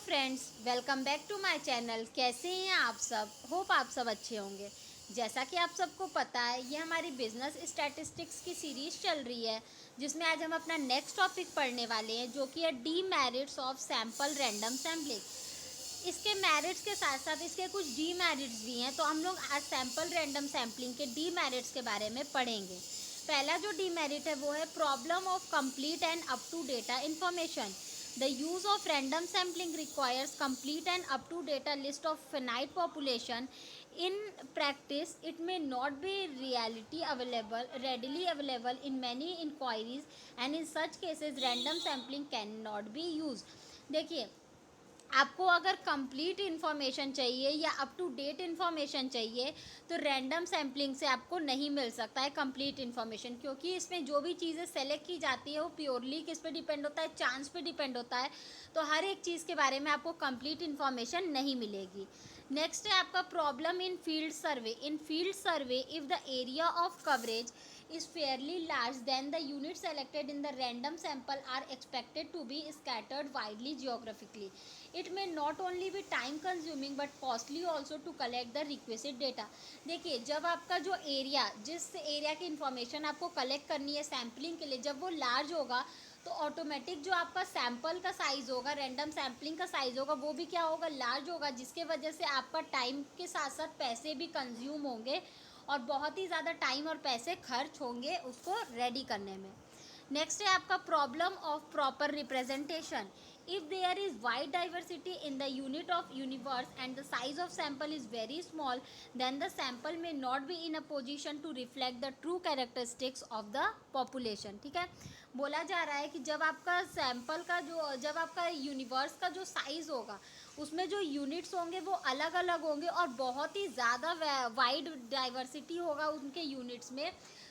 Friends, welcome back to my channel. कैसे हैं आप सब? होप आप सब अच्छे होंगे। जैसा कि आप सबको पता है, ये हमारी बिजनेस स्टैटिस्टिक्स की सीरीज़ चल रही है, जिसमें आज हम अपना नेक्स्ट टॉपिक पढ़ने वाले हैं, जो कि है demerits of sample random sampling. इसके मेरिट्स के साथ साथ इसके कुछ डीमेरिट्स भी हैं, तो हम लोग आज सैम्पल रैंडम सैम्पलिंग के डीमेरिट्स के बारे में पढ़ेंगे। पहला जो डीमेरिट है वो है problem of complete and up to data information. The use of random sampling requires complete and up-to-date list of finite population. In practice, it may not be readily available in many inquiries, and in such cases, random sampling cannot be used. देखिए, आपको अगर complete information चाहिए या up to date information चाहिए, तो random sampling से आपको नहीं मिल सकता है कंप्लीट इन्फॉर्मेशन, क्योंकि इसमें जो भी चीज़ें सेलेक्ट की जाती है वो प्योरली किस पे डिपेंड होता है, चांस पे डिपेंड होता है। तो हर एक चीज़ के बारे में आपको कंप्लीट इन्फॉर्मेशन नहीं मिलेगी। नेक्स्ट है आपका problem in field survey. In field survey, if the area of coverage is fairly large, then the units selected in the random sample are expected to be scattered widely geographically. It may not only be time consuming but costly also to collect the requisite data. देखिए, जब आपका जो area, जिस area की information आपको collect करनी है sampling के लिए, जब वो लार्ज होगा, तो ऑटोमेटिक जो आपका सैम्पल का साइज़ होगा, रैंडम सैम्पलिंग का साइज़ होगा, वो भी क्या होगा, लार्ज होगा, जिसके वजह से आपका टाइम के साथ साथ पैसे भी कंज्यूम होंगे और बहुत ही ज़्यादा टाइम और पैसे खर्च होंगे उसको रेडी करने में। नेक्स्ट है आपका problem of proper representation. If there is wide diversity in the unit of universe and the size of sample is very small, then the sample may not be in a position to reflect the true characteristics of the population. ठीक है, बोला जा रहा है कि जब आपका sample का जब आपका यूनिवर्स का जो साइज़ होगा, उसमें जो यूनिट्स होंगे वो अलग अलग होंगे और बहुत ही ज़्यादा वाइड डाइवर्सिटी होगा उनके यूनिट्स में।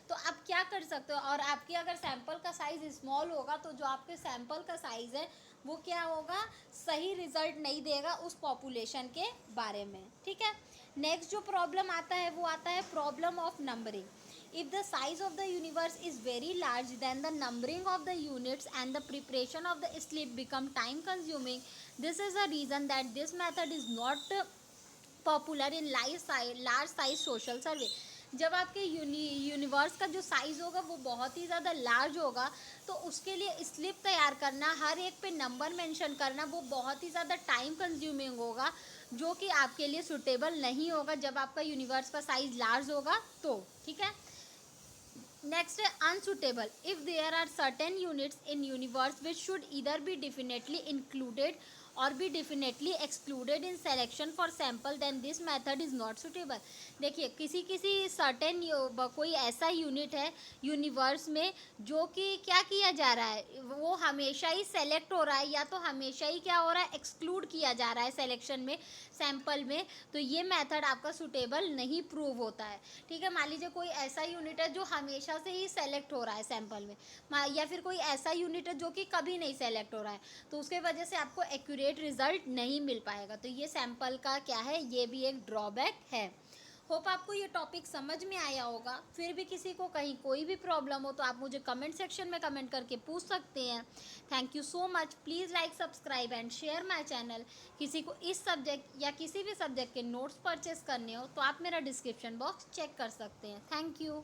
तो आप क्या कर सकते हो, और आपके अगर सैंपल का साइज़ स्मॉल होगा, तो जो आपके सैंपल का साइज़ है वो क्या होगा, सही रिजल्ट नहीं देगा उस पॉपुलेशन के बारे में। ठीक है, नेक्स्ट जो प्रॉब्लम आता है वो आता है problem of numbering. If the size of the universe is very large, then the numbering of the units and the preparation of the slip become time consuming. This is the reason that this method is not popular in large size social survey. जब आपके universe का जो size होगा वो बहुत ही ज़्यादा large होगा, तो उसके लिए स्लिप तैयार करना, हर एक पे नंबर मेंशन करना, वो बहुत ही ज़्यादा टाइम कंज्यूमिंग होगा, जो कि आपके लिए सुटेबल नहीं होगा जब आपका यूनिवर्स का साइज़ लार्ज होगा तो। ठीक है, नेक्स्ट है unsuitable. If there are certain units in universe which should either be definitely included or be definitely excluded in selection for sample, then this method is not suitable. देखिए, किसी certain कोई ऐसा unit है universe में जो कि क्या किया जा रहा है, वो हमेशा ही सेलेक्ट हो रहा है, या तो हमेशा ही क्या हो रहा है, एक्सक्लूड किया जा रहा है सेलेक्शन में, सैम्पल में, तो ये मेथड आपका सुटेबल नहीं प्रूव होता है। ठीक है, मान लीजिए कोई ऐसा यूनिट है जो हमेशा से ही सेलेक्ट हो रहा है सैंपल में, या फिर कोई ऐसा यूनिट है जो कि कभी नहीं सेलेक्ट हो रहा है, तो उसके वजह से आपको एक्यूरेट रिजल्ट नहीं मिल पाएगा। तो ये सैंपल का क्या है, ये भी एक ड्रॉबैक है। होप आपको ये टॉपिक समझ में आया होगा। फिर भी किसी को कहीं कोई भी प्रॉब्लम हो तो आप मुझे कमेंट सेक्शन में कमेंट करके पूछ सकते हैं। Thank you so much. Please like, subscribe and share my channel. किसी को इस सब्जेक्ट या किसी भी सब्जेक्ट के नोट्स परचेस करने हो तो आप मेरा डिस्क्रिप्शन बॉक्स चेक कर सकते हैं। Thank you.